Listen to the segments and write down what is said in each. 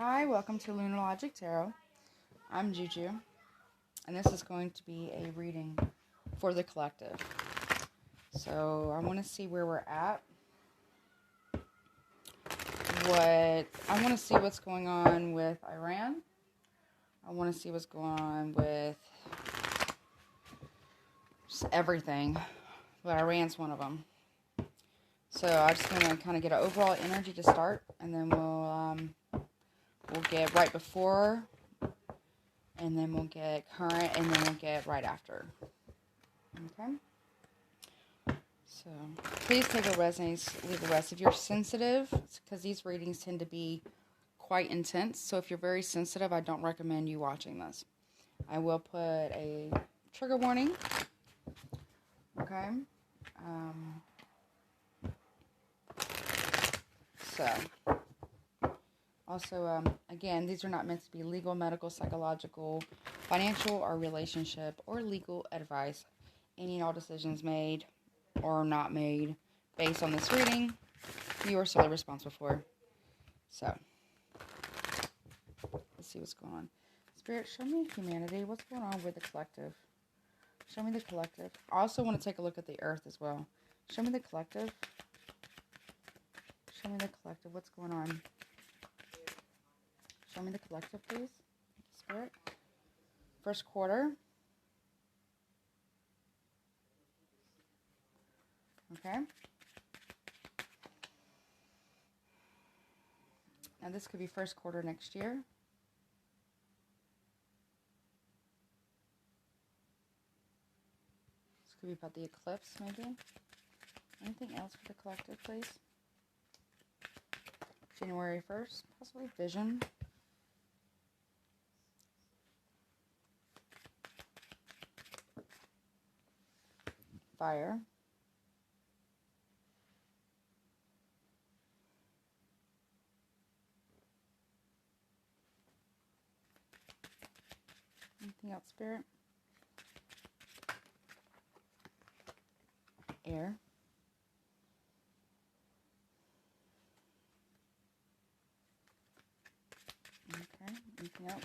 Hi, welcome to Lunar Logic Tarot. I'm Juju, and this is going to be a reading for the collective. So I want to see where we're at. I want to see what's going on with Iran. I want to see what's going on with just everything, but Iran's one of them. So I'm just going to kind of get an overall energy to start, and then we'll get right before, and then we'll get current, and then we'll get right after. Okay? So please take what resonates, leave the rest. If you're sensitive, because these readings tend to be quite intense, so if you're very sensitive, I don't recommend you watching this. I will put a trigger warning. Okay? Also, again, these are not meant to be legal, medical, psychological, financial, or relationship, or legal advice. Any and all decisions made or not made based on this reading, you are solely responsible for. So, let's see what's going on. Spirit, show me humanity. What's going on with the collective? Show me the collective. I also want to take a look at the earth as well. Show me the collective. Show me the collective. What's going on? Show me the collective, please. Spirit. First quarter. Okay. Now this could be first quarter next year. This could be about the eclipse, maybe. Anything else for the collective, please? January 1st, possibly vision. Fire. Anything else, Spirit? Air. Okay, anything else?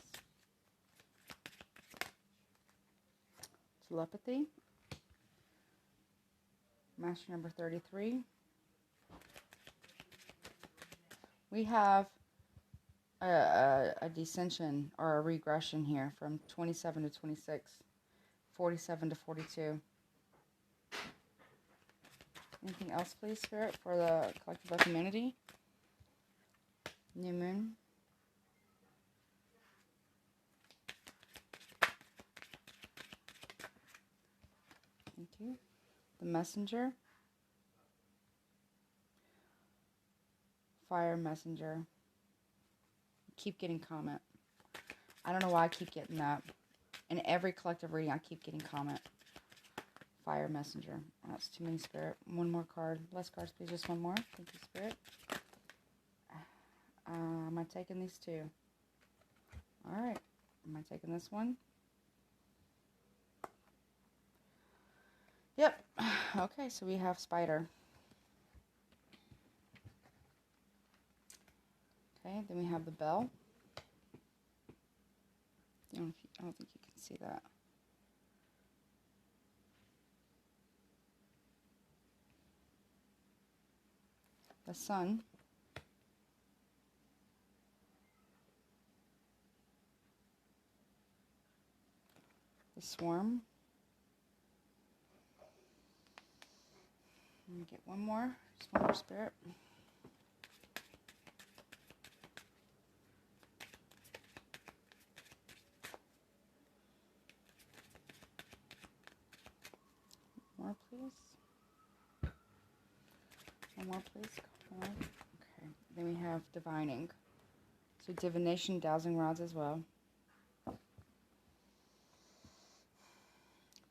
Telepathy. Master number 33. We have a descension or a regression here from 27 to 26, 47 to 42. Anything else, please, Spirit, for the collective of humanity? New moon. Thank you. The messenger. Fire messenger. Keep getting comment. I don't know why I keep getting that. In every collective reading, I keep getting comment. Fire messenger. Oh, that's too many, Spirit. One more card. Less cards, please. Just one more. Thank you, Spirit. Am I taking these two? Alright. Am I taking this one? Yep. Okay, so we have spider. Okay, then we have the bell. I don't think you can see that. The sun. The swarm. Let me get one more. Just one more, Spirit. More, please. One more, please. Okay. Then we have divining. So divination, dowsing rods as well.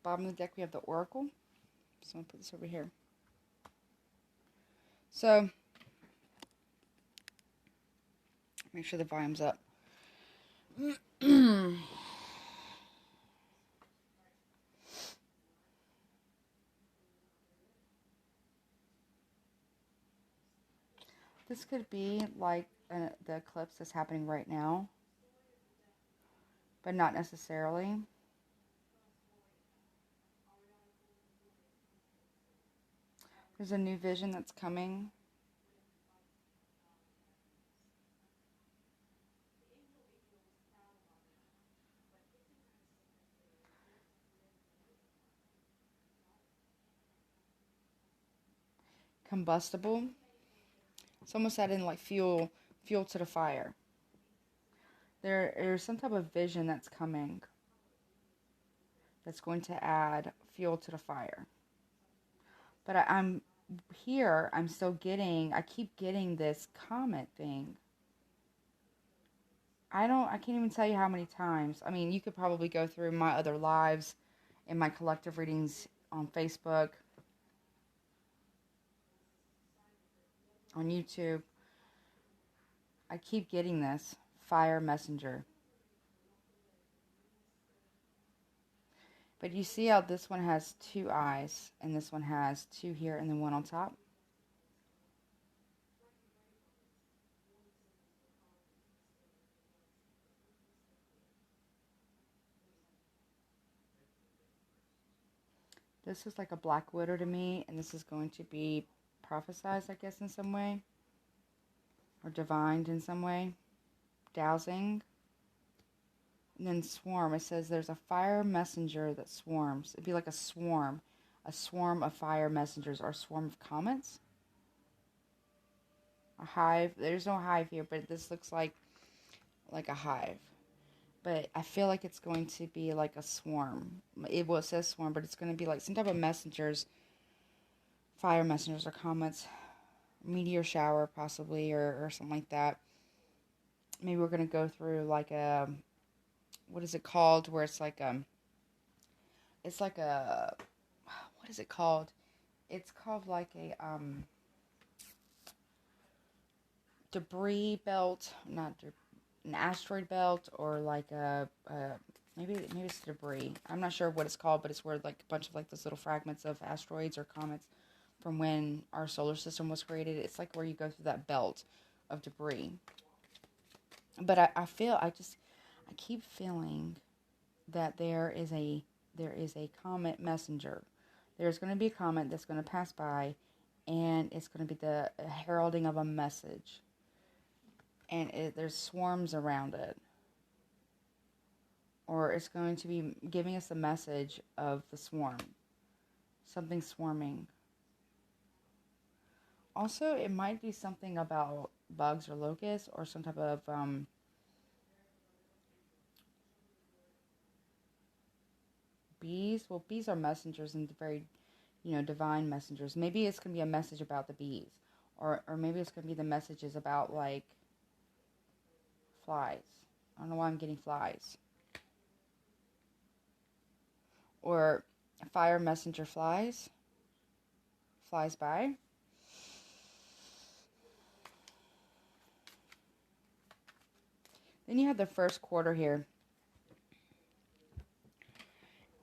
Bottom of the deck, we have the oracle. So I'm going to put this over here. So, make sure the volume's up. The This could be like the eclipse that's happening right now, but not necessarily. There's a new vision that's coming. Combustible. It's almost adding like fuel to the fire. There's some type of vision that's coming that's going to add fuel to the fire. But I'm here, I keep getting this comment thing. I can't even tell you how many times. I mean, you could probably go through my other lives and my collective readings on Facebook, on YouTube. I keep getting this fire messenger. But you see how this one has 2 eyes, and this one has 2 here, and then 1 on top? This is like a black widow to me, and this is going to be prophesized, I guess, in some way. Or divined in some way. Dowsing. And then swarm. It says there's a fire messenger that swarms. It'd be like a swarm. A swarm of fire messengers, or a swarm of comets. A hive. There's no hive here, but this looks like a hive. But I feel like it's going to be like a swarm. It says swarm, but it's going to be like some type of messengers, fire messengers or comets, meteor shower possibly, or something like that. Maybe we're going to go through like a, what is it called? Where it's like what is it called? It's called like a debris belt, an asteroid belt, or like maybe it's debris. I'm not sure what it's called, but it's where like a bunch of like those little fragments of asteroids or comets from when our solar system was created. It's like where you go through that belt of debris. But I keep feeling that there is a comet messenger. There's going to be a comet that's going to pass by, and it's going to be the heralding of a message. And there's swarms around it. Or it's going to be giving us a message of the swarm. Something swarming. Also, it might be something about bugs or locusts, or some type of bees. Well, bees are messengers and very, divine messengers. Maybe it's going to be a message about the bees. Or maybe it's going to be the messages about, like, flies. I don't know why I'm getting flies. Or fire messenger flies by. Then you have the first quarter here.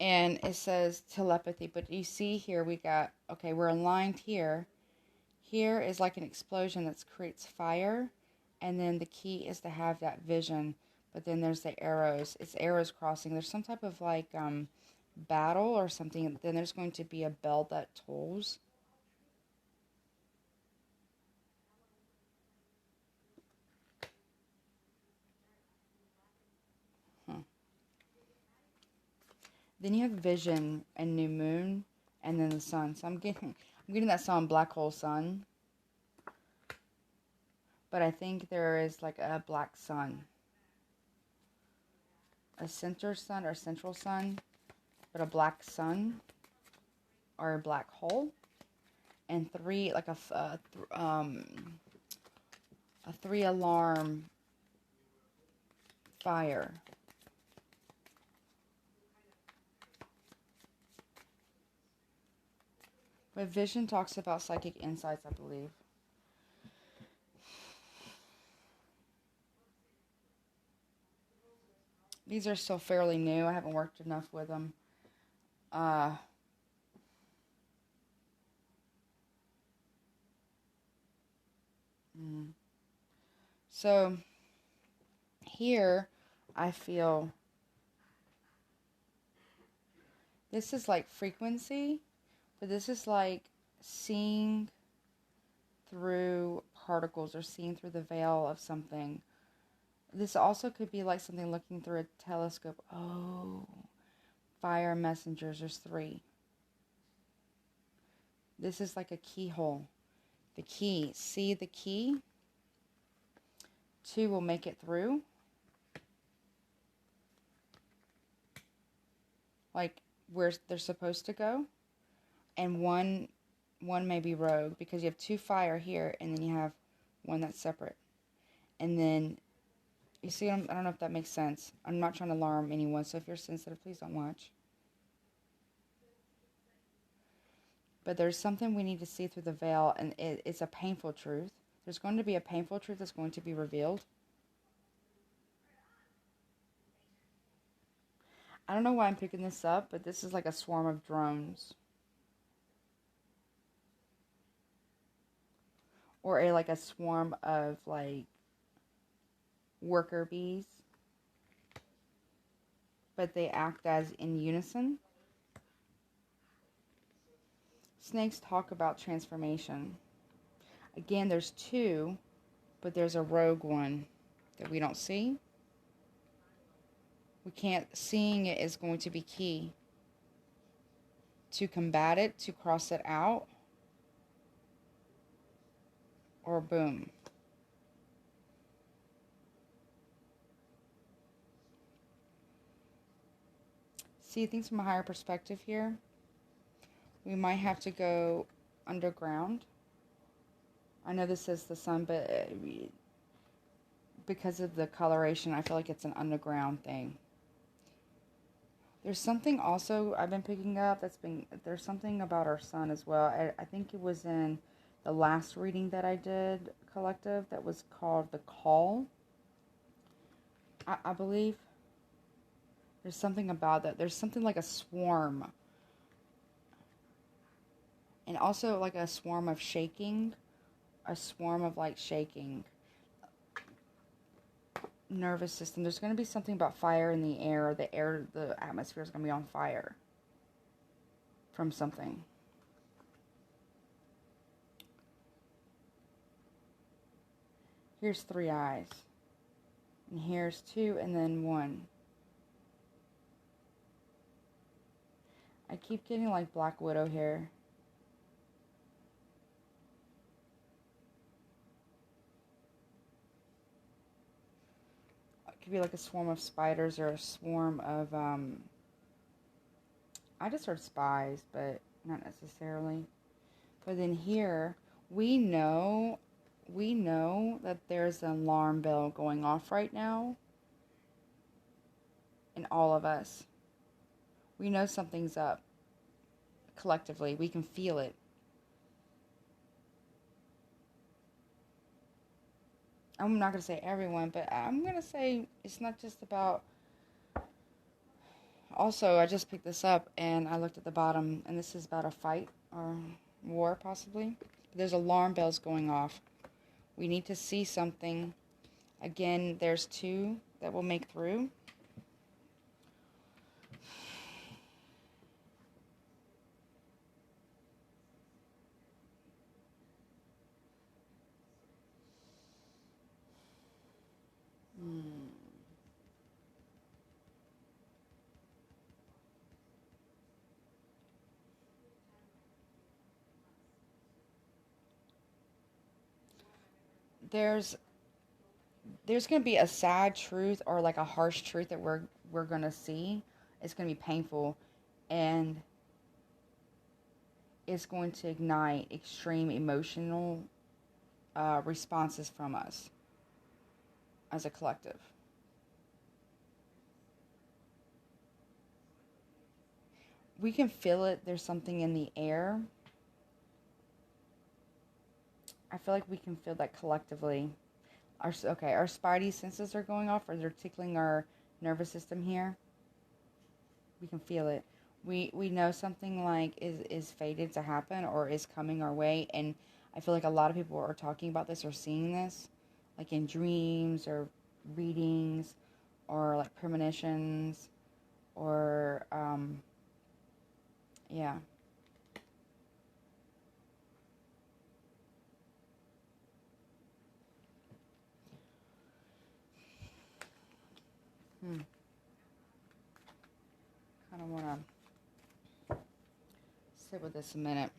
And it says telepathy. But you see here we're aligned here. Here is like an explosion that creates fire. And then the key is to have that vision. But then there's the arrows. It's arrows crossing. There's some type of like battle or something. Then there's going to be a bell that tolls. Then you have vision and new moon, and then the sun. So I'm getting that song Black Hole Sun. But I think there is like a black sun. A center sun or central sun, but a black sun or a black hole. And 3 like a 3-alarm fire. But vision talks about psychic insights, I believe. These are still fairly new. I haven't worked enough with them. So here I feel this is like frequency, but this is like seeing through particles or seeing through the veil of something. This also could be like something looking through a telescope. Oh, fire messengers, there's 3. This is like a keyhole. The key, see the key? 2 will make it through. Like where they're supposed to go. And one may be rogue because you have 2 fire here and then you have 1 that's separate. And then, you see, I don't know if that makes sense. I'm not trying to alarm anyone, so if you're sensitive, please don't watch. But there's something we need to see through the veil, and it's a painful truth. There's going to be a painful truth that's going to be revealed. I don't know why I'm picking this up, but this is like a swarm of drones. Or like a swarm of like worker bees. But they act as in unison. Snakes talk about transformation. Again, there's 2, but there's a rogue one that we don't see. We can't, seeing it is going to be key to combat it, to cross it out, or boom. See things from a higher perspective here. We might have to go underground. I know this says the sun, but because of the coloration, I feel like it's an underground thing. There's something also I've been picking up there's something about our sun as well. I think it was in the last reading that I did collective that was called The Call. I believe there's something about that. There's something like a swarm. And also like a swarm of shaking. A swarm of like shaking. Nervous system. There's going to be something about fire in the air. The atmosphere is going to be on fire. From something. Here's 3 eyes. And here's 2 and then 1. I keep getting like Black Widow here. It could be like a swarm of spiders or a swarm of, I just heard spies, but not necessarily. But then here, we know that there's an alarm bell going off right now. In all of us. We know something's up. Collectively, we can feel it. I'm not going to say everyone, but I'm going to say it's not just about... Also, I just picked this up and I looked at the bottom, and this is about a fight or war, possibly. There's alarm bells going off. We need to see something. Again, there's 2 that will make through. There's going to be a sad truth or like a harsh truth that we're going to see. It's going to be painful, and it's going to ignite extreme emotional responses from us as a collective. We can feel it. There's something in the air. I feel like we can feel that collectively. Our spidey senses are going off, or they're tickling our nervous system here. We can feel it. We know something like is fated to happen or is coming our way, and I feel like a lot of people are talking about this or seeing this, like in dreams or readings or like premonitions or, yeah. Kind of want to sit with this a minute.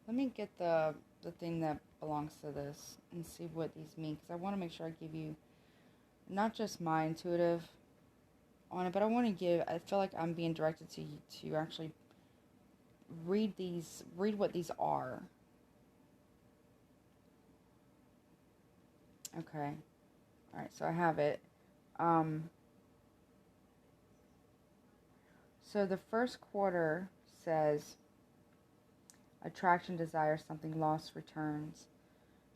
Let me get the thing that belongs to this and see what these mean, because I want to make sure I give you not just my intuitive on it, but I feel like I'm being directed to actually read what these are. Okay. All right, so I have it. So the first quarter says attraction, desire, something lost returns.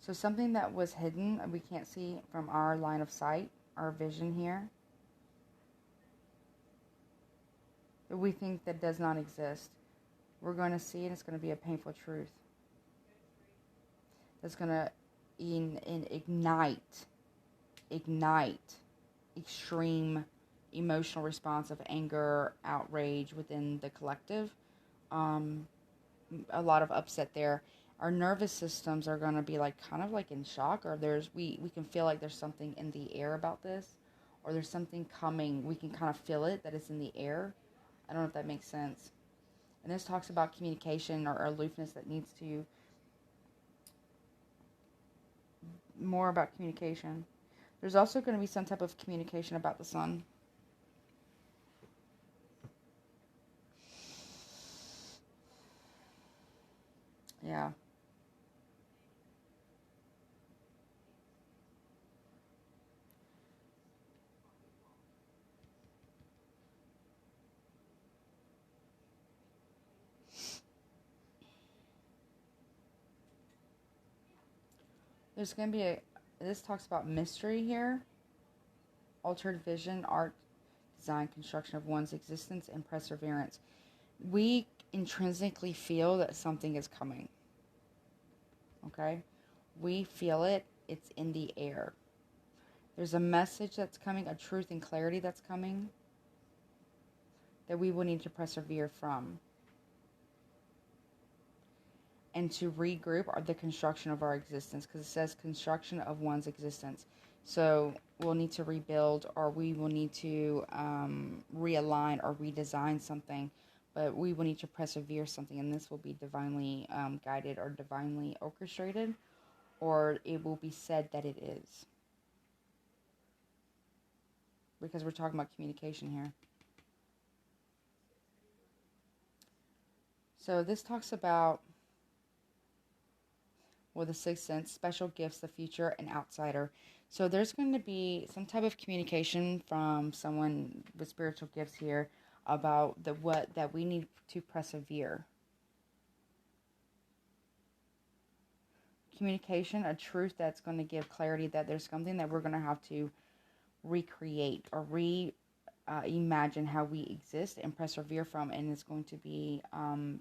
So something that was hidden, we can't see from our line of sight, our vision here, that we think that does not exist. We're going to see, and it's going to be a painful truth. That's going to ignite extreme emotional response of anger, outrage within the collective. A lot of upset there. Our nervous systems are going to be like kind of like in shock, or we can feel like there's something in the air about this, or there's something coming. We can kind of feel it, that it's in the air. I don't know if that makes sense. And this talks about communication or aloofness that needs to, more about communication. There's also going to be some type of communication about the sun. Yeah. There's going to be this talks about mystery here, altered vision, art, design, construction of one's existence, and perseverance. We intrinsically feel that something is coming. Okay? We feel it. It's in the air. There's a message that's coming, a truth and clarity that's coming, that we will need to persevere from. And to regroup the construction of our existence, because it says construction of one's existence. So we'll need to rebuild, or we will need to realign or redesign something, but we will need to persevere something, and this will be divinely guided or divinely orchestrated, or it will be said that it is, because we're talking about communication here. So this talks about, well, the sixth sense, special gifts, the future, and outsider. So there's going to be some type of communication from someone with spiritual gifts here about that we need to persevere. Communication, a truth that's going to give clarity that there's something that we're going to have to recreate or imagine how we exist and persevere from, and it's going to be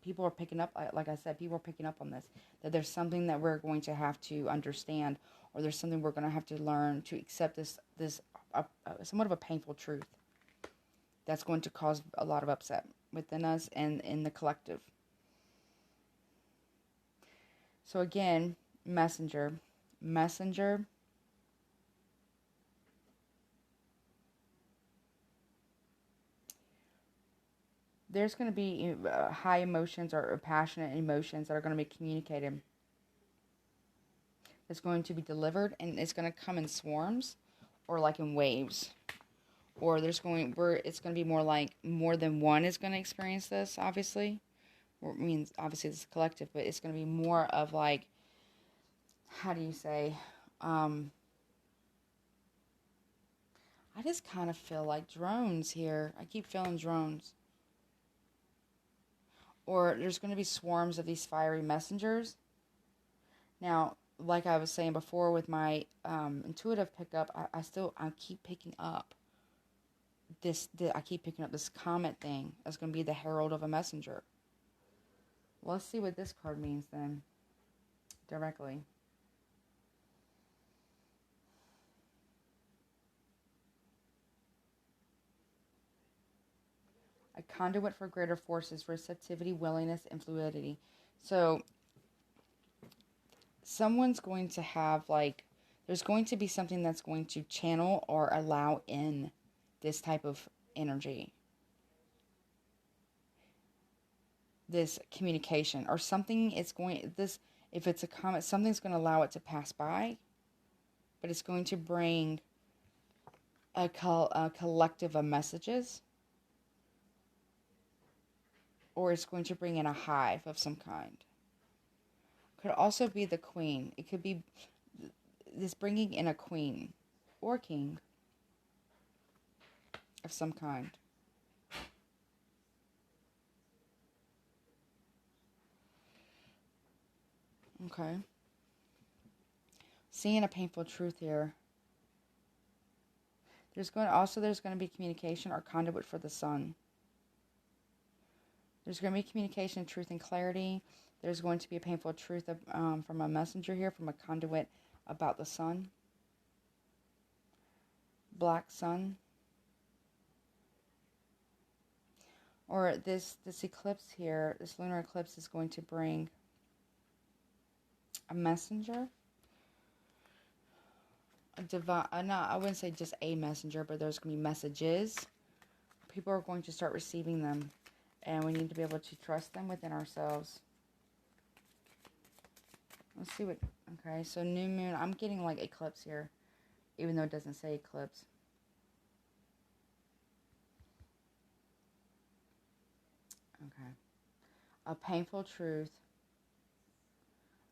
people are picking up, like I said, people are picking up on this, that there's something that we're going to have to understand, or there's something we're going to have to learn to accept this somewhat of a painful truth that's going to cause a lot of upset within us and in the collective. So again, messenger there's going to be high emotions or passionate emotions that are going to be communicated. It's going to be delivered, and it's going to come in swarms or like in waves. Or it's going to be more like more than one is going to experience this, obviously. Or, I mean, obviously it's collective, but it's going to be more of like, how do you say, I just kind of feel like drones here. I keep feeling drones. Or there's going to be swarms of these fiery messengers. Now, like I was saying before with my intuitive pickup, I keep picking up I keep picking up this comet thing. That's going to be the herald of a messenger. Let's see what this card means then, directly. A conduit for greater forces, receptivity, willingness, and fluidity. So, someone's going to have, like, there's going to be something that's going to channel or allow in this type of energy. This communication. Or something is going, if it's a comet, something's going to allow it to pass by. But it's going to bring a collective of messages. Or it's going to bring in a hive of some kind. Could also be the queen. It could be this bringing in a queen or king of some kind. Okay. Seeing a painful truth here. There's going to be communication or conduit for the sun. There's going to be communication, truth, and clarity. There's going to be a painful truth from a messenger here, from a conduit about the sun. Black sun. Or this eclipse here, this lunar eclipse is going to bring a messenger. I wouldn't say just a messenger, but there's going to be messages. People are going to start receiving them. And we need to be able to trust them within ourselves. Let's see what... Okay, so new moon. I'm getting like eclipse here. Even though it doesn't say eclipse. Okay. A painful truth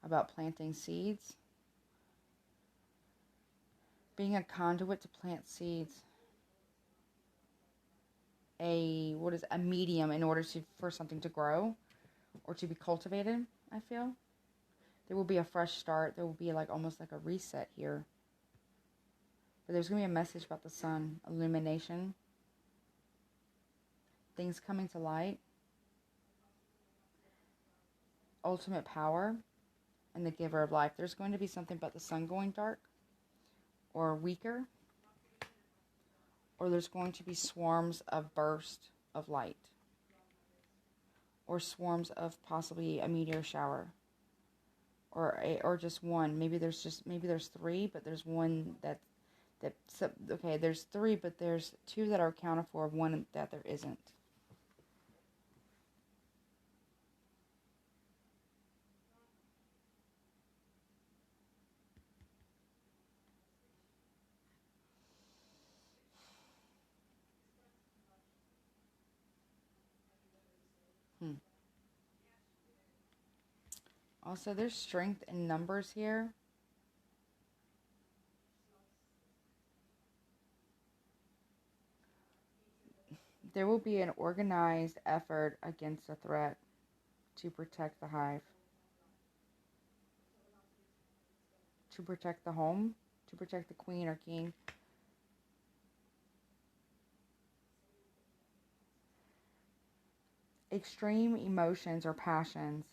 about planting seeds. Being a conduit to plant seeds. A medium in order for something to grow or to be cultivated, I feel. There will be a fresh start. There will be like almost like a reset here. But there's going to be a message about the sun, illumination, things coming to light, ultimate power, and the giver of life. There's going to be something about the sun going dark or weaker, or there's going to be swarms of bursts of light, or swarms of possibly a meteor shower, or just one. Maybe there's three, but there's one there's three, but there's two that are accounted for, one that there isn't. Also, there's strength in numbers here. There will be an organized effort against a threat to protect the hive, to protect the home, to protect the queen or king. Extreme emotions or passions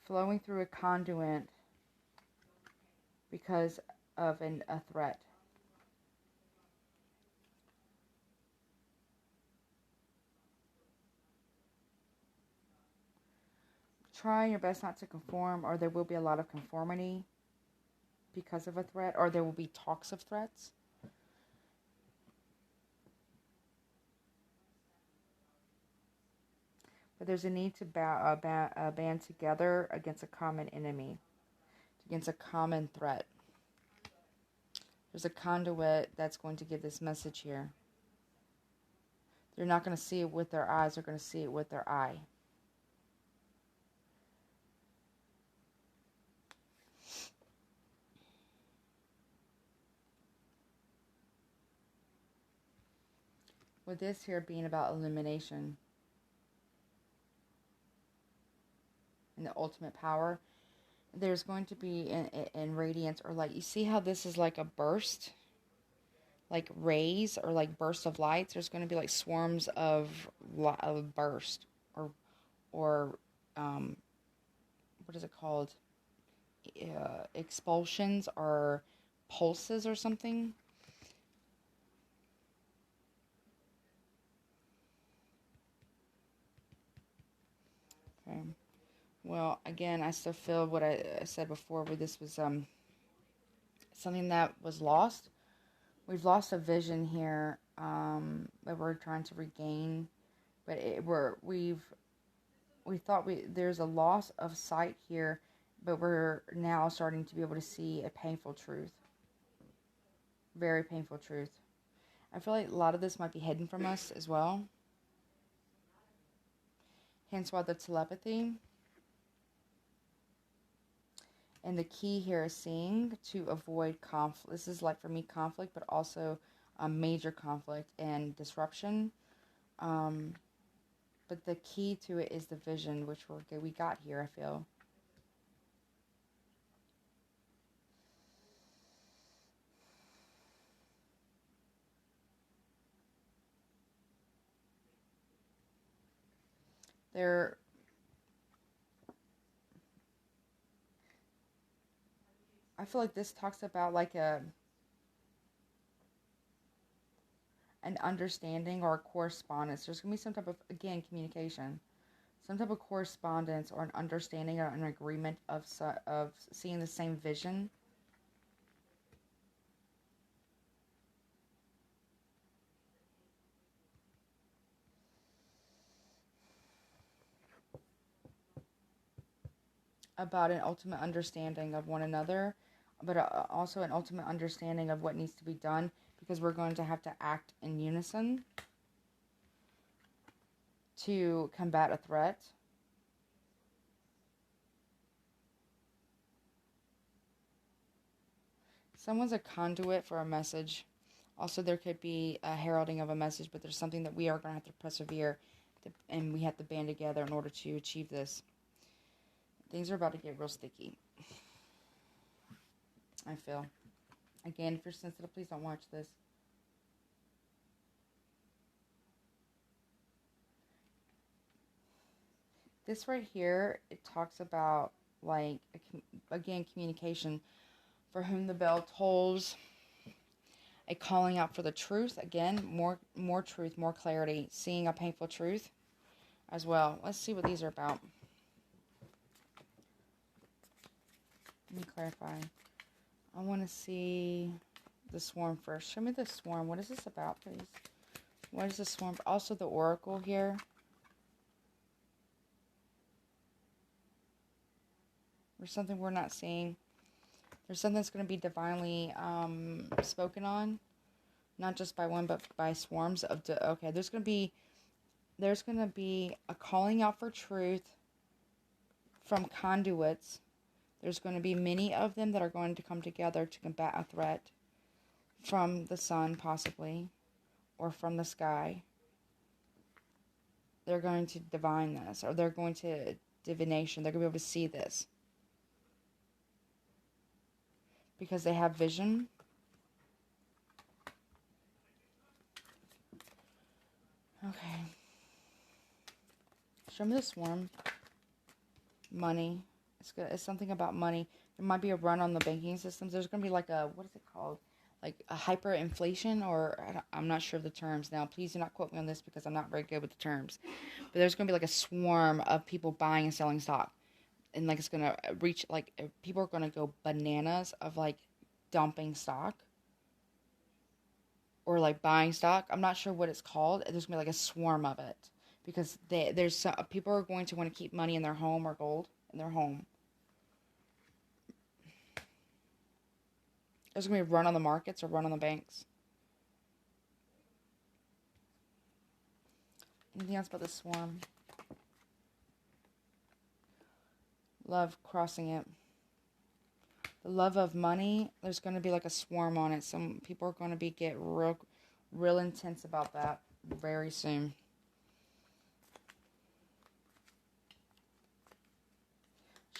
flowing through a conduit because of a threat. Try your best not to conform, or there will be a lot of conformity because of a threat, or there will be talks of threats. But there's a need to band together against a common enemy, against a common threat. There's a conduit that's going to give this message here. They're not going to see it with their eyes, they're going to see it with their eye. With this here being about illumination. the ultimate power. There's going to be in radiance or light. You see how this is like a burst? Like rays or like bursts of lights. There's going to be like swarms of burst or what is it called? Expulsions or pulses or something. Okay. Well, again, I still feel what I said before, where this was something that was lost. We've lost a vision here that we're trying to regain, but we thought there's a loss of sight here, but we're now starting to be able to see a painful truth, very painful truth. I feel like a lot of this might be hidden from us as well. Hence why the telepathy. And the key here is seeing to avoid conflict. This is like for me conflict, but also major conflict and disruption. But the key to it is the vision, which we got here, I feel. I feel like this talks about like an understanding or a correspondence. There's going to be some type of, again, communication. Some type of correspondence or an understanding or an agreement of seeing the same vision. About an ultimate understanding of one another, but also an ultimate understanding of what needs to be done, because we're going to have to act in unison to combat a threat. Someone's a conduit for a message. Also, there could be a heralding of a message, but there's something that we are going to have to persevere, and we have to band together in order to achieve this. Things are about to get real sticky, I feel. Again, if you're sensitive, please don't watch this. This right here, it talks about, like, again, communication. For whom the bell tolls, a calling out for the truth. Again, more truth, more clarity. Seeing a painful truth as well. Let's see what these are about. Let me clarify. I want to see the swarm first. Show me the swarm. What is this about, please? What is the swarm? Also the oracle here. There's something we're not seeing. There's something that's going to be divinely spoken on. Not just by one, but by swarms of... okay, there's going to be a calling out for truth from conduits. There's going to be many of them that are going to come together to combat a threat from the sun, possibly, or from the sky. They're going to divine this, or they're going to divination. They're going to be able to see this because they have vision. Okay. Show me the swarm. Money. It's something about money. There might be a run on the banking systems. There's going to be like a, what is it called? Like a hyperinflation, or I'm not sure of the terms now. Please do not quote me on this because I'm not very good with the terms. But there's going to be like a swarm of people buying and selling stock. And like it's going to reach, like people are going to go bananas of like dumping stock. Or like buying stock. I'm not sure what it's called. There's going to be like a swarm of it. Because people are going to want to keep money in their home or gold in their home. There's going to be a run on the markets or run on the banks. Anything else about the swarm? Love crossing it. The love of money, there's going to be like a swarm on it. Some people are going to get real intense about that very soon.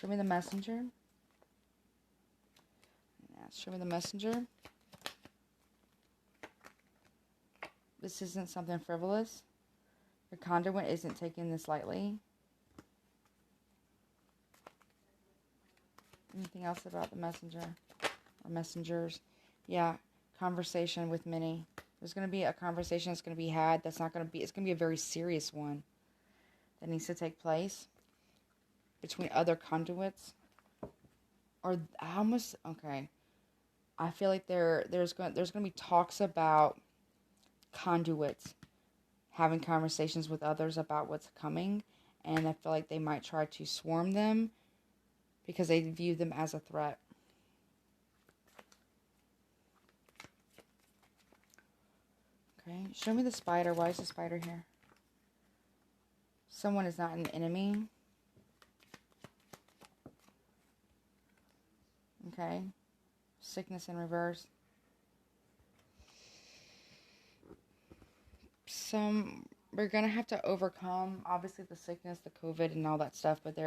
Show me the messenger. Yeah, show me the messenger. This isn't something frivolous. The conduit isn't taking this lightly. Anything else about the messenger or messengers? Yeah, conversation with many. There's going to be a conversation that's going to be had. That's not going to be, it's going to be a very serious one that needs to take place between other conduits. Or I almost, okay. I feel like there's going to be talks about conduits having conversations with others about what's coming, and I feel like they might try to swarm them because they view them as a threat. Okay, show me the spider. Why is the spider here? Someone is not an enemy. Okay, sickness in reverse. We're gonna have to overcome, obviously, the sickness, the COVID, and all that stuff. But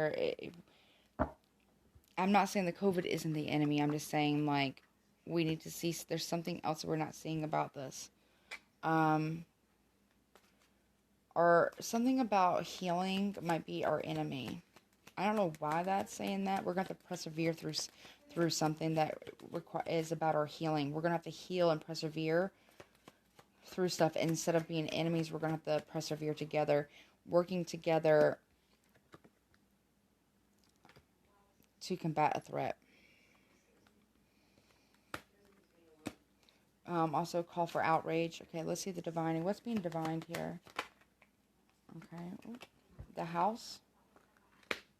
I'm not saying the COVID isn't the enemy. I'm just saying, like, we need to see. There's something else we're not seeing about this. Or something about healing might be our enemy. I don't know why that's saying that. We're gonna have to persevere through something that is about our healing. We're gonna have to heal and persevere through stuff. Instead of being enemies, we're going to have to persevere together, working together to combat a threat. Also call for outrage. Okay, let's see the divining. What's being divined here? Okay, the house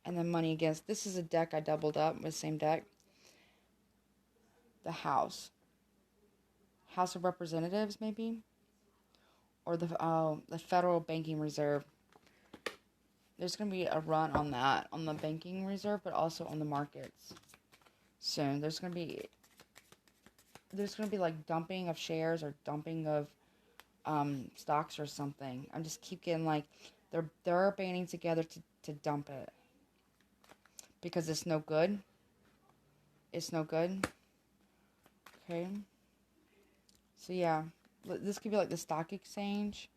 and then money against. This is a deck I doubled up with the same deck. The House of Representatives, maybe. Or the Federal Banking Reserve. There's going to be a run on that, on the banking reserve, but also on the markets soon. There's going to be like dumping of shares or dumping of stocks or something. I just keep getting like they're banding together to dump it because it's no good. It's no good. Okay. So yeah. This could be like the stock exchange,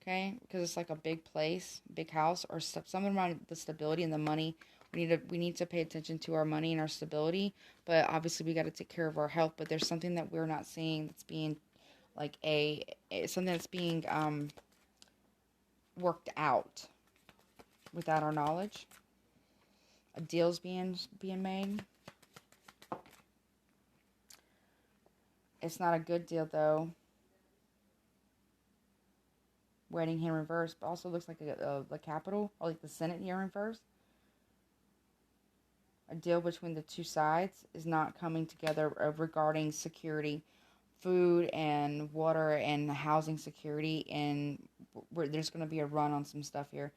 okay? Because it's like a big place, big house, or something around the stability and the money. We need to pay attention to our money and our stability, but obviously we got to take care of our health. But there's something that we're not seeing that's being like something that's being worked out without our knowledge. A deal's being made. It's not a good deal though. Wedding here in reverse, but also looks like the Capitol, or like the Senate here in reverse. A deal between the two sides is not coming together regarding security, food and water and housing security, and there's going to be a run on some stuff here.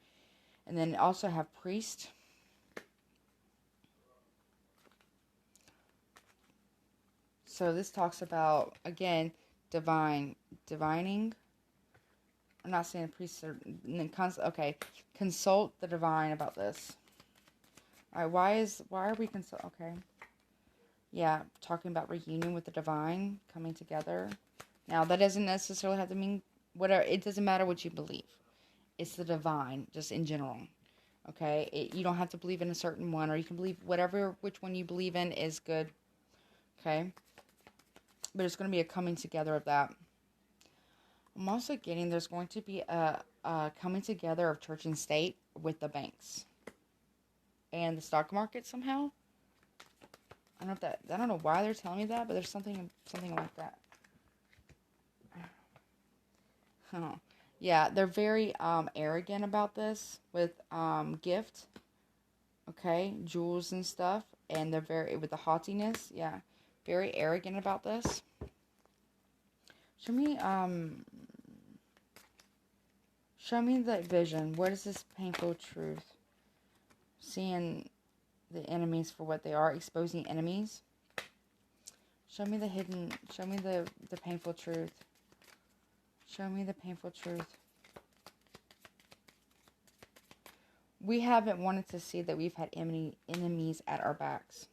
And then also have priest. So this talks about, again, divining. I'm not saying a priest okay. Consult the divine about this. All right, why are we okay? Yeah, talking about reunion with the divine, coming together. Now that doesn't necessarily have to mean whatever. It doesn't matter what you believe. It's the divine, just in general. Okay, you don't have to believe in a certain one, or you can believe which one you believe in is good. Okay, but it's going to be a coming together of that. I'm also getting there's going to be a coming together of church and state with the banks and the stock market somehow. I don't know why they're telling me that, but there's something like that. Oh. Yeah, they're very arrogant about this with gift, okay, jewels and stuff, and they're very with the haughtiness. Yeah, very arrogant about this. Show me the vision. What is this painful truth? Seeing the enemies for what they are, exposing enemies. Show me the painful truth. Show me the painful truth. We haven't wanted to see that we've had enemies at our backs.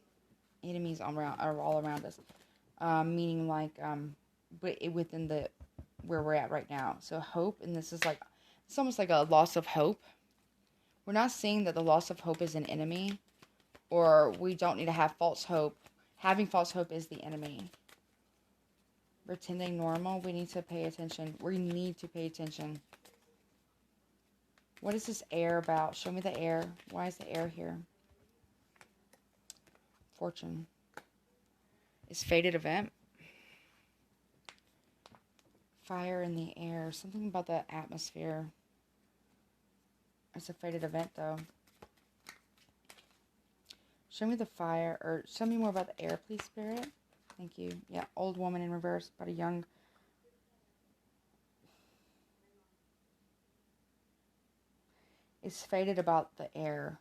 Enemies all around us. Meaning like, but within where we're at right now. So hope, and this is like, it's almost like a loss of hope. We're not saying that the loss of hope is an enemy, or we don't need to have false hope. Having false hope is the enemy. Pretending normal, we need to pay attention. We need to pay attention. What is this air about? Show me the air. Why is the air here? Fortune. Is fated event. Fire in the air. Something about the atmosphere. It's a fated event, though. Show me the fire, or show me more about the air, please, Spirit. Thank you. Yeah, old woman in reverse, but a young... It's fated about the air.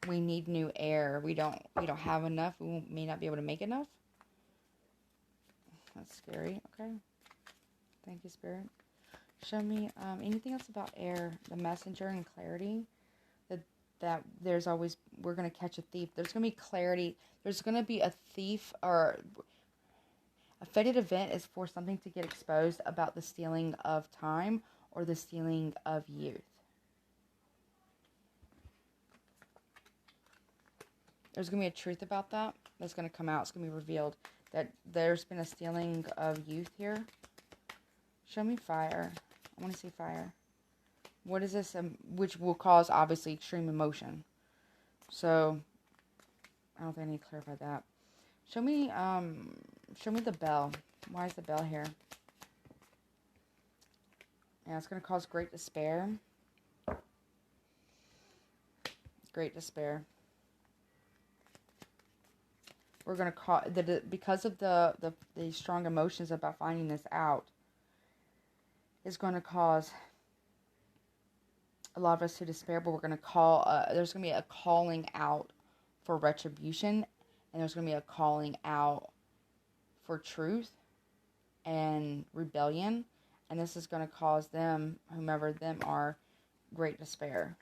We need new air. We don't have enough. We may not be able to make enough. That's scary. Okay. Thank you, Spirit. Show me anything else about air, the messenger and clarity. That there's always, we're going to catch a thief. There's going to be clarity. There's going to be a thief, or a fated event is for something to get exposed about the stealing of time or the stealing of youth. There's going to be a truth about that that's going to come out. It's going to be revealed that there's been a stealing of youth here. Show me fire. I want to see fire. What is this? Which will cause, obviously, extreme emotion. So, I don't think I need to clarify that. Show me the bell. Why is the bell here? Yeah, it's going to cause great despair. Great despair. We're going to cause, because of the strong emotions about finding this out, is going to cause a lot of us to despair, but we're going to call, there's going to be a calling out for retribution, and there's going to be a calling out for truth and rebellion, and this is going to cause them, whomever them are, great despair.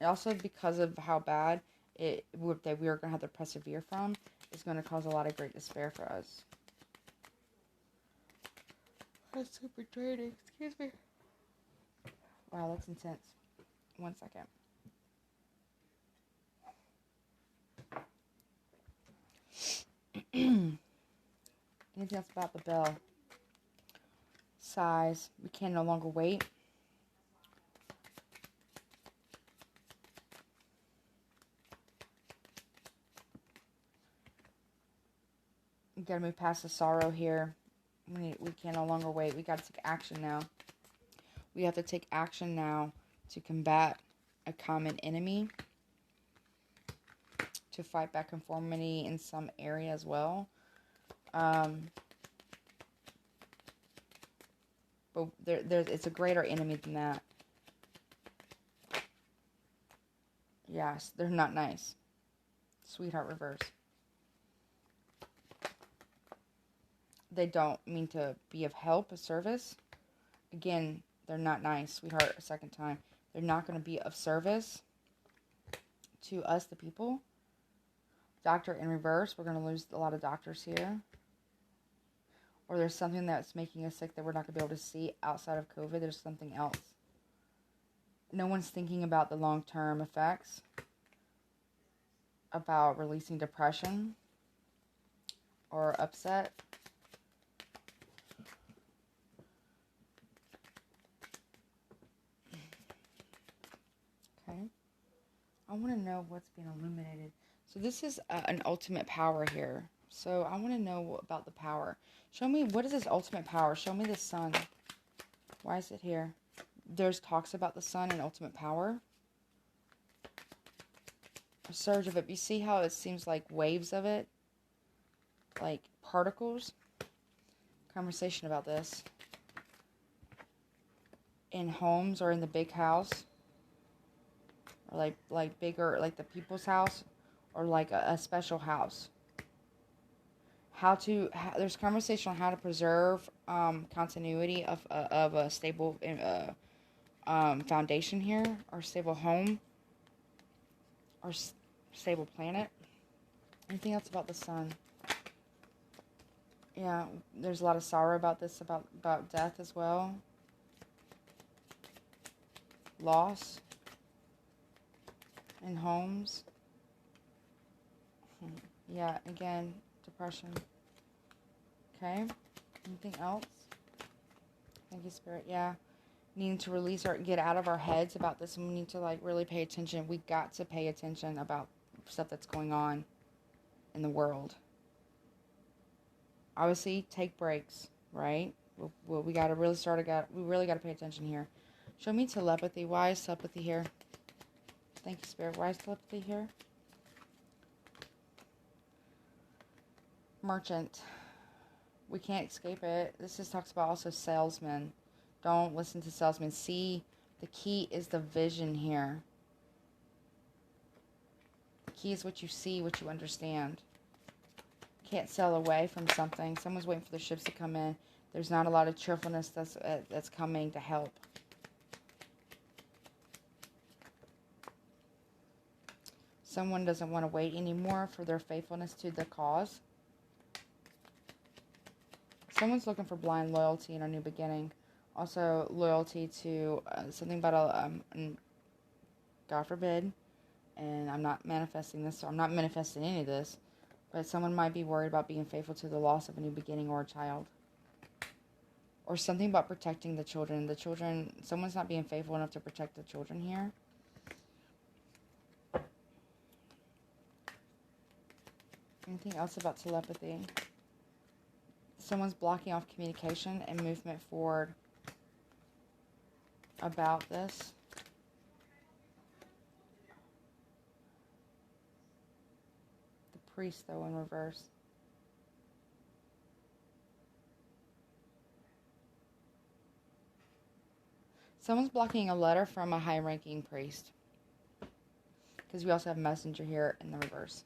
Also, because of how bad that we are going to have to persevere from, is going to cause a lot of great despair for us. That's super draining. Excuse me. Wow, that's intense. 1 second. Anything else about the bell? Size. We can no longer wait. We gotta move past the sorrow here. We can no longer wait. We gotta take action now. We have to take action now to combat a common enemy, to fight back conformity in some area as well. But it's a greater enemy than that. Yes, they're not nice. Sweetheart reverse. They don't mean to be of help, of service. Again, they're not nice. Sweetheart, a second time. They're not going to be of service to us, the people. Doctor in reverse. We're going to lose a lot of doctors here. Or there's something that's making us sick that we're not going to be able to see outside of COVID. There's something else. No one's thinking about the long-term effects. About releasing depression. Or upset. Okay. I want to know what's being illuminated. So this is an ultimate power here. So I want to know about the power. Show me, what is this ultimate power? Show me the sun. Why is it here? There's talks about the sun and ultimate power. A surge of it. You see how it seems like waves of it? Like particles? Conversation about this. In homes or in the big house. Or like bigger, like the people's house. Or like a special house. There's conversation on how to preserve continuity of a stable foundation here, our stable home, our stable planet. Anything else about the sun? Yeah, there's a lot of sorrow about this, about death as well. Loss in homes. Yeah, again, depression. Okay, anything else? Thank you, Spirit. Yeah, needing to release or get out of our heads about this, and we need to like really pay attention. We got to pay attention about stuff that's going on in the world. Obviously, take breaks, right? We got to really we really got to pay attention here. Show me telepathy. Why is telepathy here? Thank you, Spirit. Why is telepathy here? Merchant. We can't escape it. This just talks about also salesmen. Don't listen to salesmen. See, the key is the vision here. The key is what you see, what you understand. Can't sell away from something. Someone's waiting for the ships to come in. There's not a lot of cheerfulness that's coming to help. Someone doesn't want to wait anymore for their faithfulness to the cause. Someone's looking for blind loyalty in a new beginning. Also, loyalty to something about God forbid, and I'm not manifesting this, so I'm not manifesting any of this, but someone might be worried about being faithful to the loss of a new beginning or a child. Or something about protecting the children. The children, someone's not being faithful enough to protect the children here. Anything else about telepathy? Someone's blocking off communication and movement forward about this. The priest, though, in reverse. Someone's blocking a letter from a high-ranking priest. Because we also have messenger here in the reverse.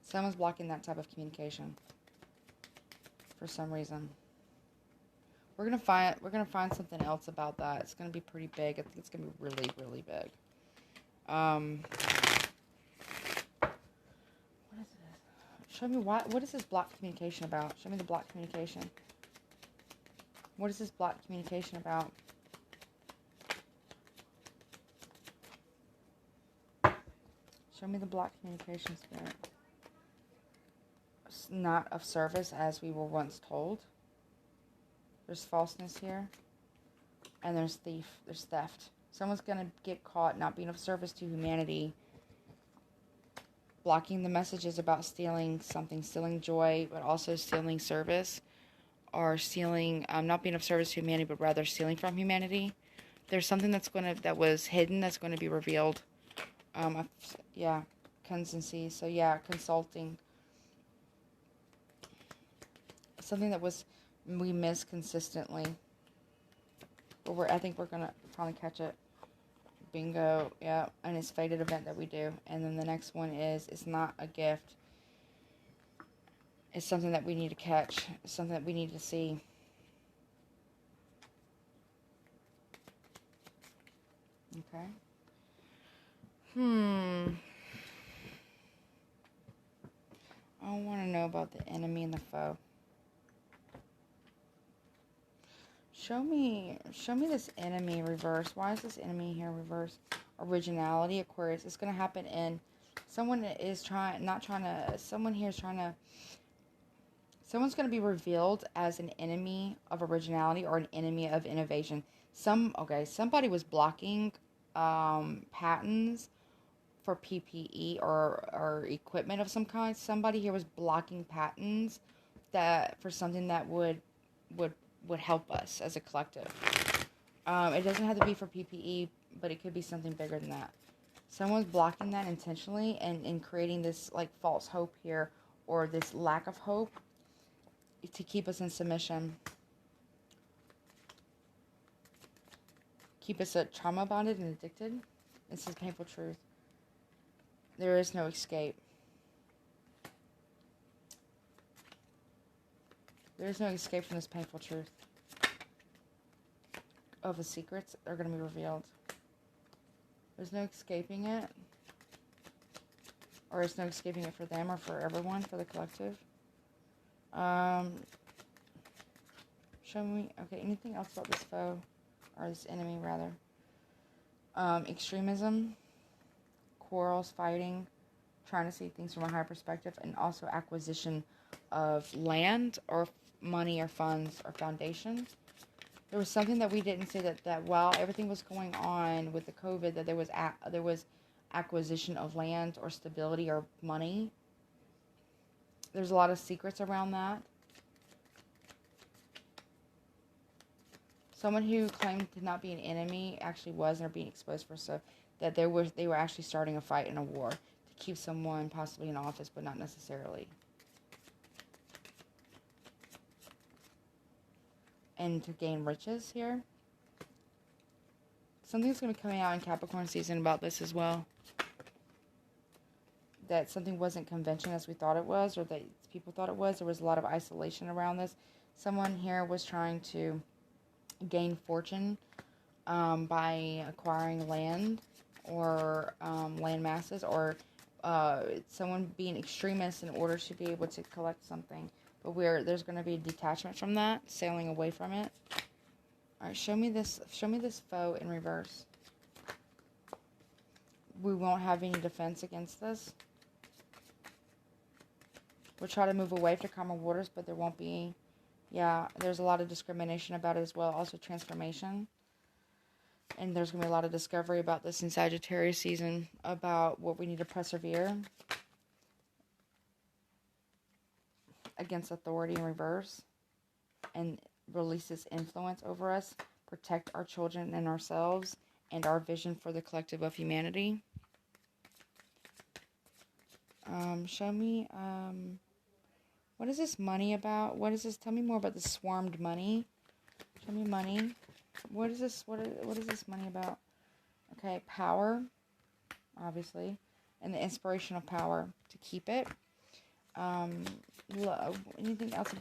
Someone's blocking that type of communication. For some reason. We're gonna find something else about that. It's gonna be pretty big. I think it's gonna be really, really big. What is this? Show me what is this blocked communication about? Show me the blocked communication. What is this blocked communication about? Show me the blocked communication, Spirit. Not of service as we were once told. There's falseness here. And there's theft. Someone's going to get caught not being of service to humanity. Blocking the messages about stealing something. Stealing joy, but also stealing service. Or stealing, not being of service to humanity, but rather stealing from humanity. There's something that was hidden that's going to be revealed. Yeah, constancy. So yeah, consulting. Something that we miss consistently. But I think we're going to finally catch it. Bingo. Yeah. And it's fated event that we do. And then the next one is, it's not a gift. It's something that we need to catch. It's something that we need to see. Okay. I want to know about the enemy and the foe. Show me this enemy reverse. Why is this enemy here reverse? Originality, Aquarius. It's going to happen in... Someone here is trying to... Someone's going to be revealed as an enemy of originality or an enemy of innovation. Somebody was blocking patents for PPE or equipment of some kind. Somebody here was blocking patents that for something that would help us as a collective. It doesn't have to be for PPE, but it could be something bigger than that. Someone's blocking that intentionally and creating this like false hope here, or this lack of hope to keep us in submission. Keep us trauma bonded and addicted. This is painful truth. There is no escape. There is no escape from this painful truth. of the secrets are going to be revealed. There's no escaping it. Or there's no escaping it for them or for everyone, for the collective. Show me, okay, anything else about this foe, or this enemy, rather. Extremism, quarrels, fighting, trying to see things from a higher perspective, and also acquisition of land, or money, or funds, or foundation. There was something that we didn't say, that while everything was going on with the COVID, that there was acquisition of land, or stability, or money. There's a lot of secrets around that. Someone who claimed to not be an enemy actually was, and are being exposed for stuff, that they were actually starting a fight and a war to keep someone possibly in office, but not necessarily. And to gain riches here. Something's going to be coming out in Capricorn season about this as well. That something wasn't conventional as we thought it was, or that people thought it was. There was a lot of isolation around this. Someone here was trying to gain fortune by acquiring land, or land masses, or someone being extremist in order to be able to collect something. But there's going to be a detachment from that, sailing away from it. All right, show me this foe in reverse. We won't have any defense against this. We'll try to move away from calmer waters, but there won't be. Yeah, there's a lot of discrimination about it as well. Also transformation. And there's going to be a lot of discovery about this in Sagittarius season, about what we need to persevere against authority in reverse, and release this influence over us, protect our children and ourselves, and our vision for the collective of humanity. Show me, what is this money about? What is this? Tell me more about the swarmed money. Show me money. What is this? What is this money about? Okay, power, obviously, and the inspirational power to keep it. Love. Anything else?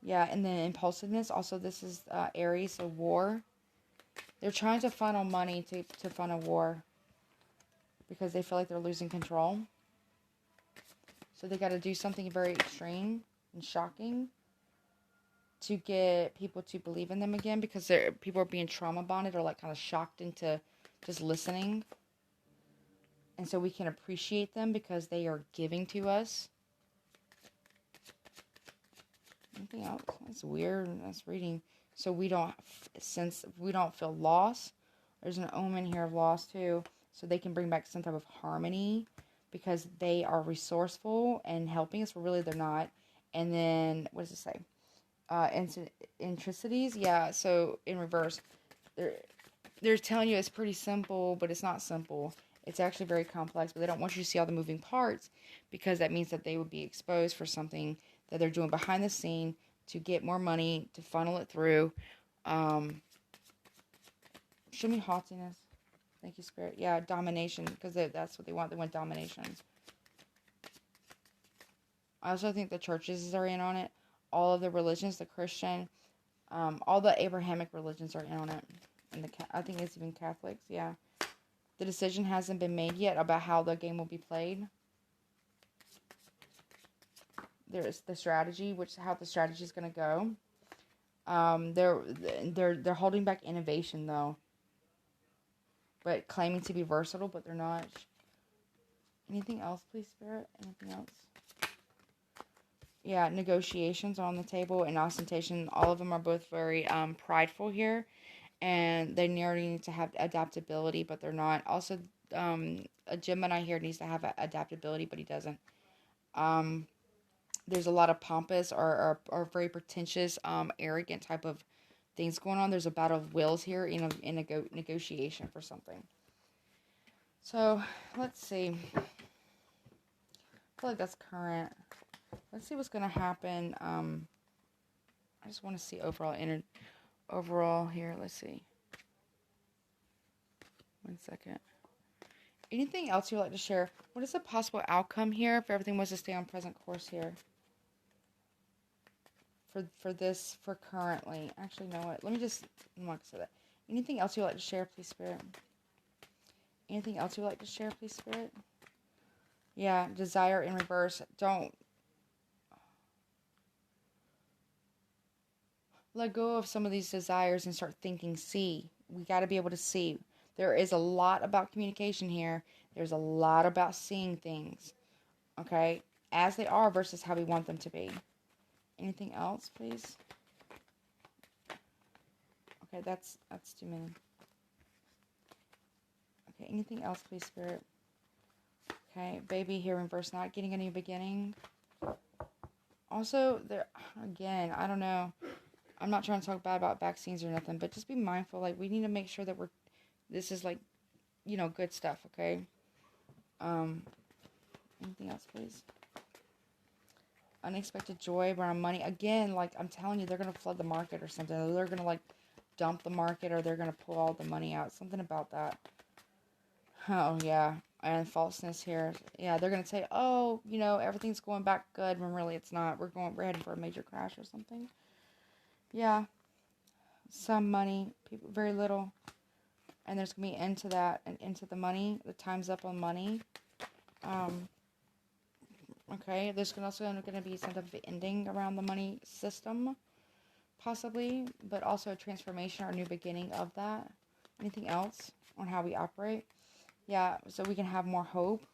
Yeah, and then impulsiveness. Also, this is Aries, so war. They're trying to funnel money to fund a war because they feel like they're losing control. So they got to do something very extreme and shocking to get people to believe in them again, because people are being trauma bonded, or like kind of shocked into just listening. And so we can appreciate them because they are giving to us. Anything else? That's weird. That's reading. So we don't feel loss. There's an omen here of loss too. So they can bring back some type of harmony, because they are resourceful and helping us, but really they're not. And then, what does it say? Intricities, yeah, so in reverse. They're telling you it's pretty simple, but it's not simple. It's actually very complex, but they don't want you to see all the moving parts, because that means that they would be exposed for something that they're doing behind the scene to get more money, to funnel it through. Show me haughtiness. Thank you, Spirit. Yeah, domination, because that's what they want. They want domination. I also think the churches are in on it. All of the religions, the Christian, all the Abrahamic religions are in on it. And I think it's even Catholics, yeah. The decision hasn't been made yet about how the game will be played. There's the strategy, how the strategy is going to go. They're holding back innovation, though, but claiming to be versatile, but they're not. Anything else, please, Spirit? Anything else? Yeah, negotiations are on the table, and ostentation. All of them are both very prideful here, and they nearly need to have adaptability, but they're not. Also, a Gemini here needs to have adaptability, but he doesn't. There's a lot of pompous or very pretentious, arrogant type of things going on. There's a battle of wills here in a negotiation for something. So, let's see. I feel like that's current. Let's see what's going to happen. I just want to see overall here. Let's see. 1 second. Anything else you'd like to share? What is the possible outcome here if everything was to stay on present course here? for this, for currently. Actually, you know what? I'm not going to say that. Anything else you'd like to share, please, Spirit? Anything else you'd like to share, please, Spirit? Yeah, desire in reverse. Don't let go of some of these desires and start thinking, see. We got to be able to see. There is a lot about communication here. There's a lot about seeing things, okay, as they are versus how we want them to be. Anything else, please? Okay, that's too many. Okay, anything else, please, Spirit? Okay, baby here in verse, not getting a new beginning. Also, there, again, I don't know. I'm not trying to talk bad about vaccines or nothing, but just be mindful. Like, we need to make sure that this is like, you know, good stuff, okay? Anything else, please? Unexpected joy around money. Again, like, I'm telling you, they're going to flood the market or something. Or they're going to, like, dump the market, or they're going to pull all the money out. Something about that. Oh, yeah. And falseness here. Yeah, they're going to say, oh, you know, everything's going back good, when really it's not. We're heading for a major crash or something. Yeah. Some money, people, very little. And there's going to be an end to that, and into the money. The time's up on money. Okay, there's also going to be some type of ending around the money system, possibly, but also a transformation or a new beginning of that. Anything else on how we operate? Yeah, so we can have more hope,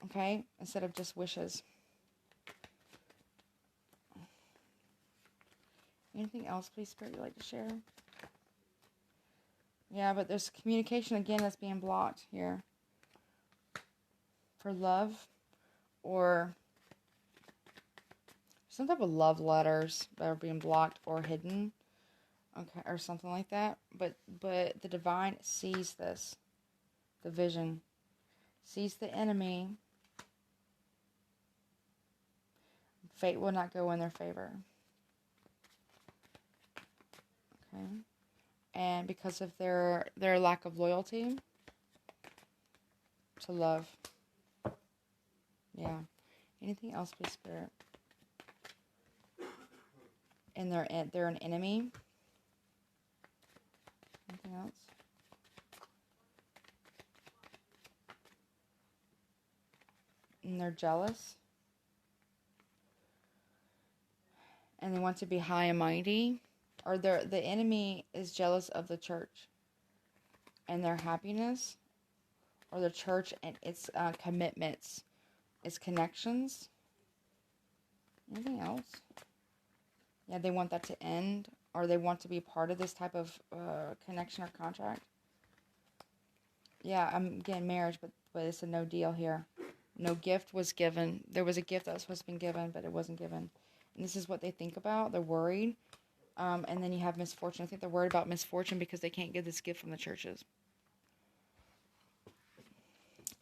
okay, instead of just wishes. Anything else, please, Spirit, you'd like to share? Yeah, but there's communication, again, that's being blocked here. For love, or some type of love letters that are being blocked or hidden, okay, or something like that. But the divine sees this, the vision, sees the enemy. Fate will not go in their favor. Okay, and because of their lack of loyalty to love. Yeah. Anything else, please, Spirit? And they're an enemy. Anything else? And they're jealous. And they want to be high and mighty. Or the enemy is jealous of the church and their happiness. Or the church and its commitments, its connections. Anything else? Yeah, they want that to end, or they want to be part of this type of connection or contract. Yeah, I'm getting marriage, but it's a no deal here. No gift was given. There was a gift that was supposed to be given, but it wasn't given. And this is what they think about. They're worried. And then you have misfortune. I think they're worried about misfortune because they can't get this gift from the churches.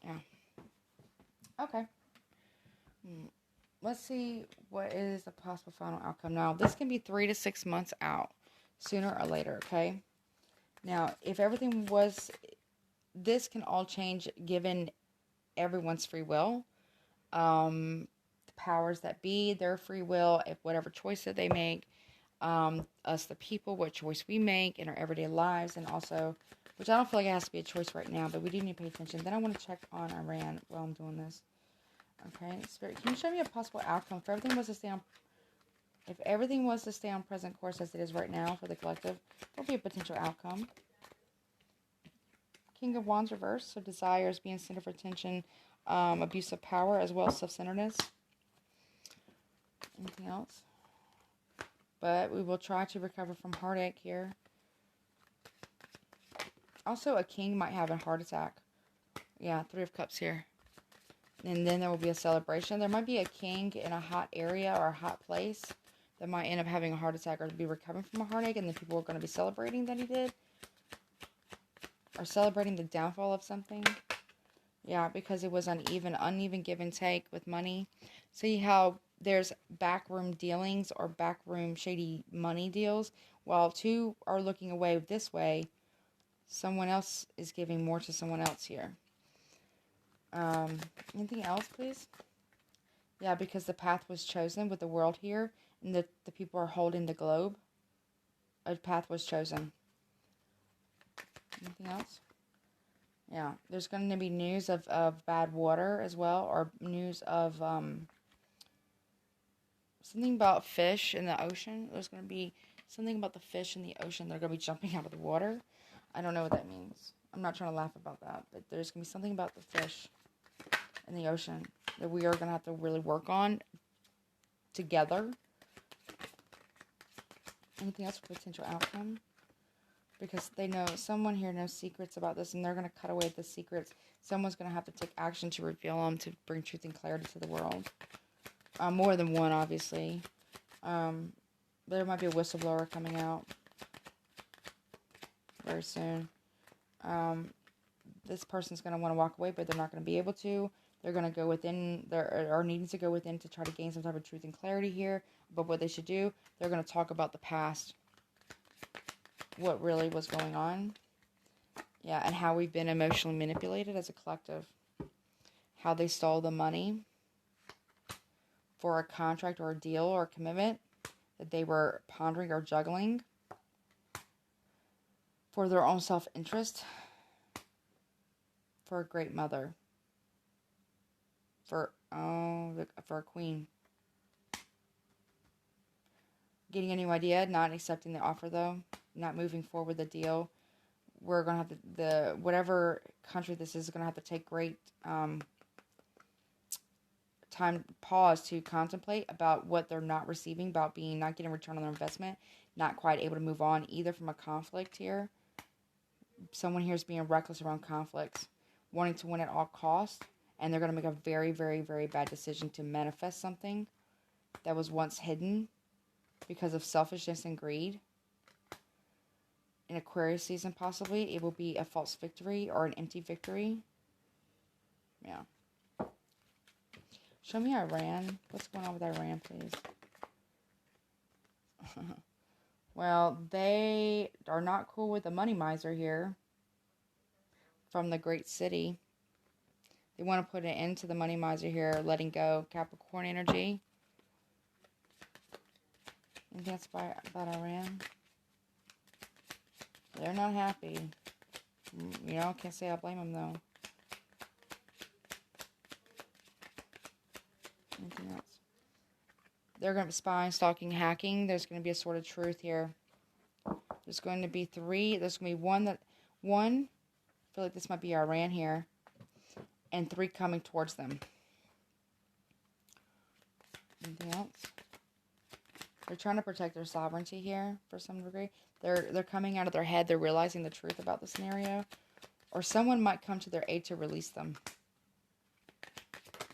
Yeah. Okay. Let's see what is the possible final outcome. Now, this can be 3 to 6 months out, sooner or later, okay? Now, if everything was, this can all change given everyone's free will. The powers that be, their free will, if whatever choice that they make, us the people, what choice we make in our everyday lives, and also, which I don't feel like it has to be a choice right now, but we do need to pay attention. Then I want to check on Iran while I'm doing this. Okay, Spirit, can you show me a possible outcome if everything was to stay on present course as it is right now for the collective? What would be a potential outcome? King of Wands reversed, so desires being center for attention, abuse of power, as well as self-centeredness. Anything else? But we will try to recover from heartache here. Also, a king might have a heart attack. Yeah, 3 of Cups here. And then there will be a celebration. There might be a king in a hot area or a hot place that might end up having a heart attack or be recovering from a heartache, and then people are going to be celebrating that he did. Or celebrating the downfall of something. Yeah, because it was uneven give and take with money. See how there's backroom dealings or backroom shady money deals? While 2 are looking away this way, someone else is giving more to someone else here. Anything else, please? Yeah, because the path was chosen with the world here. And the people are holding the globe. A path was chosen. Anything else? Yeah. There's going to be news of bad water as well. Or news of something about fish in the ocean. There's going to be something about the fish in the ocean. They're going to be jumping out of the water. I don't know what that means. I'm not trying to laugh about that. But there's going to be something about the fish in the ocean that we are going to have to really work on together. Anything else for potential outcome? Because they know, someone here knows secrets about this, and they're going to cut away the secrets. Someone's going to have to take action to reveal them, to bring truth and clarity to the world. More than one, obviously. There might be a whistleblower coming out very soon. This person's going to want to walk away, but they're not going to be able to. They're going to go within, or needing to go within to try to gain some type of truth and clarity here about what they should do. They're going to talk about the past, what really was going on. Yeah, and how we've been emotionally manipulated as a collective. How they stole the money for a contract or a deal or a commitment that they were pondering or juggling for their own self-interest, for a great mother, for a queen. Getting a new idea, not accepting the offer though, not moving forward with the deal. We're going to have whatever country this is going to have to take great pause to contemplate about what they're not receiving, about not getting return on their investment, not quite able to move on either from a conflict here. Someone here is being reckless around conflicts, wanting to win at all costs, and they're going to make a very, very, very bad decision to manifest something that was once hidden because of selfishness and greed. In Aquarius season, possibly, it will be a false victory or an empty victory. Yeah. Show me Iran. What's going on with Iran, please? Well, they are not cool with the money miser here from the great city. They want to put an end to the money miser here, letting go. Capricorn energy. Anything else about Iran? They're not happy. You know, can't say I blame them, though. Anything else? They're going to be spying, stalking, hacking. There's going to be a sort of truth here. There's going to be three. There's going to be one. I feel like this might be Iran here. And three coming towards them. Anything else? They're trying to protect their sovereignty here for some degree. They're coming out of their head. They're realizing the truth about the scenario. Or someone might come to their aid to release them.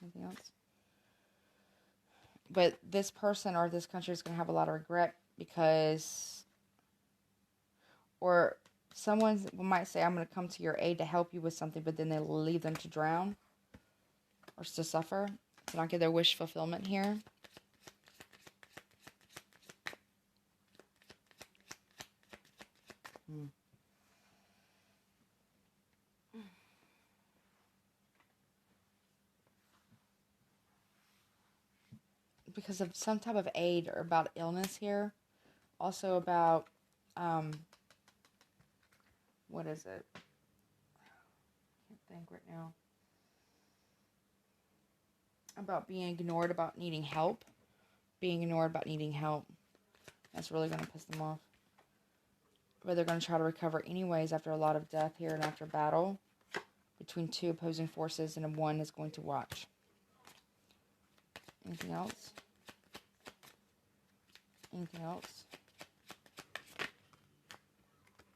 Anything else? But this person or this country is going to have a lot of regret because... Or someone might say, I'm going to come to your aid to help you with something, but then they leave them to drown. Or to suffer. To not get their wish fulfillment here. Because of some type of aid or about illness here. Also about, what is it? I can't think right now. About being ignored, about needing help. Being ignored about needing help. That's really going to piss them off. But they're going to try to recover anyways after a lot of death here and after battle. Between two opposing forces, and one is going to watch. Anything else? Anything else?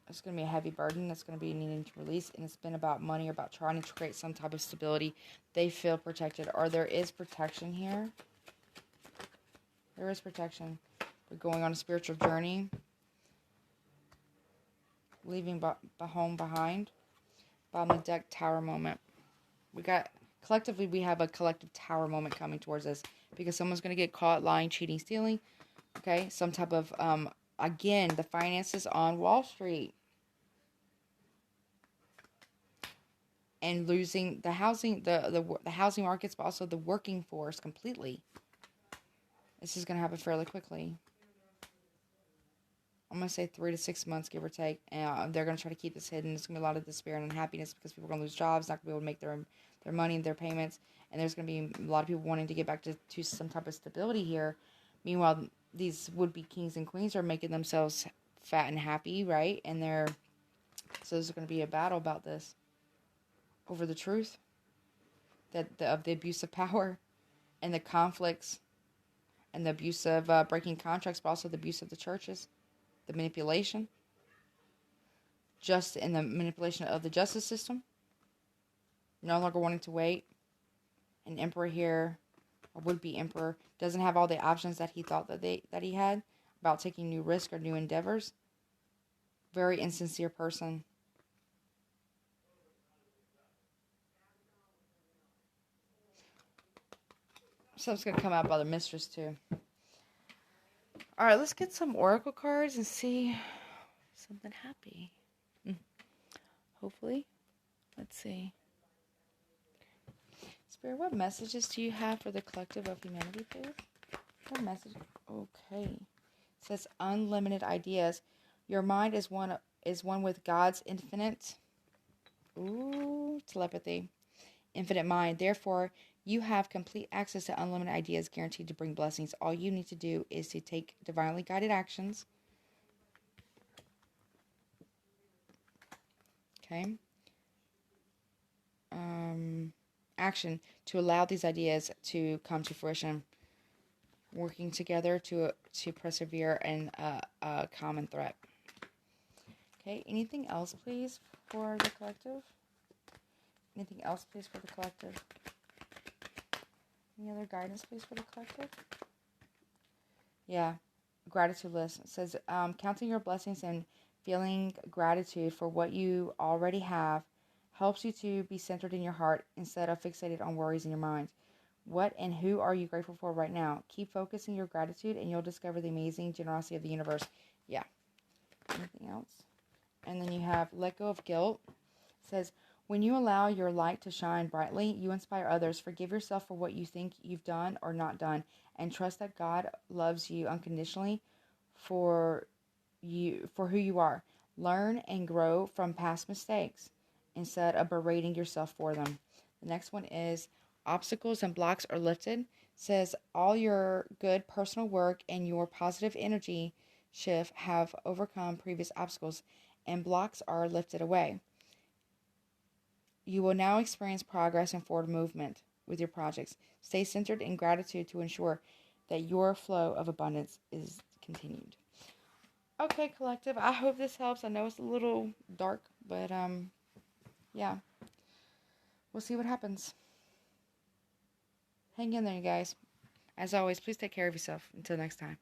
It's going to be a heavy burden that's going to be needing to release, and it's been about money or about trying to create some type of stability. They feel protected, or there is protection here. There is protection. We're going on a spiritual journey. Leaving home behind. Bottom of the deck, tower moment. Collectively, we have a collective tower moment coming towards us. Because someone's going to get caught lying, cheating, stealing. Okay? Some type of, again, the finances on Wall Street. And losing the housing, the housing markets, but also the working force completely. This is going to happen fairly quickly. I'm going to say 3 to 6 months, give or take. And they're going to try to keep this hidden. There's going to be a lot of despair and unhappiness because people are going to lose jobs, not going to be able to make their money and their payments. And there's going to be a lot of people wanting to get back to some type of stability here. Meanwhile, these would-be kings and queens are making themselves fat and happy, right? And so there's going to be a battle about this over the truth of the abuse of power and the conflicts and the abuse of breaking contracts, but also the abuse of the churches, the manipulation, and the manipulation of the justice system. No longer wanting to wait. An emperor here, a would-be emperor, doesn't have all the options that he thought that he had about taking new risks or new endeavors. Very insincere person. Something's going to come out by the mistress, too. Alright, let's get some oracle cards and see something happy. Hopefully. Let's see. Spirit, what messages do you have for the collective of humanity, please? What message? Okay. It says unlimited ideas. Your mind is one with God's infinite telepathy. Infinite mind. Therefore, you have complete access to unlimited ideas guaranteed to bring blessings. All you need to do is to take divinely guided actions. Okay. Action to allow these ideas to come to fruition. Working together to persevere in a common threat. Okay. Anything else, please, for the collective? Anything else, please, for the collective? Any other guidance, please, for the collective? Yeah. Gratitude list. It says, counting your blessings and feeling gratitude for what you already have helps you to be centered in your heart instead of fixated on worries in your mind. What and who are you grateful for right now? Keep focusing your gratitude and you'll discover the amazing generosity of the universe. Yeah. Anything else? And then you have let go of guilt. It says, when you allow your light to shine brightly, you inspire others. Forgive yourself for what you think you've done or not done, and trust that God loves you unconditionally for who you are. Learn and grow from past mistakes instead of berating yourself for them. The next one is obstacles and blocks are lifted. It says all your good personal work and your positive energy shift have overcome previous obstacles, and blocks are lifted away. You will now experience progress and forward movement with your projects. Stay centered in gratitude to ensure that your flow of abundance is continued. Okay, collective. I hope this helps. I know it's a little dark, but yeah. We'll see what happens. Hang in there, you guys. As always, please take care of yourself. Until next time.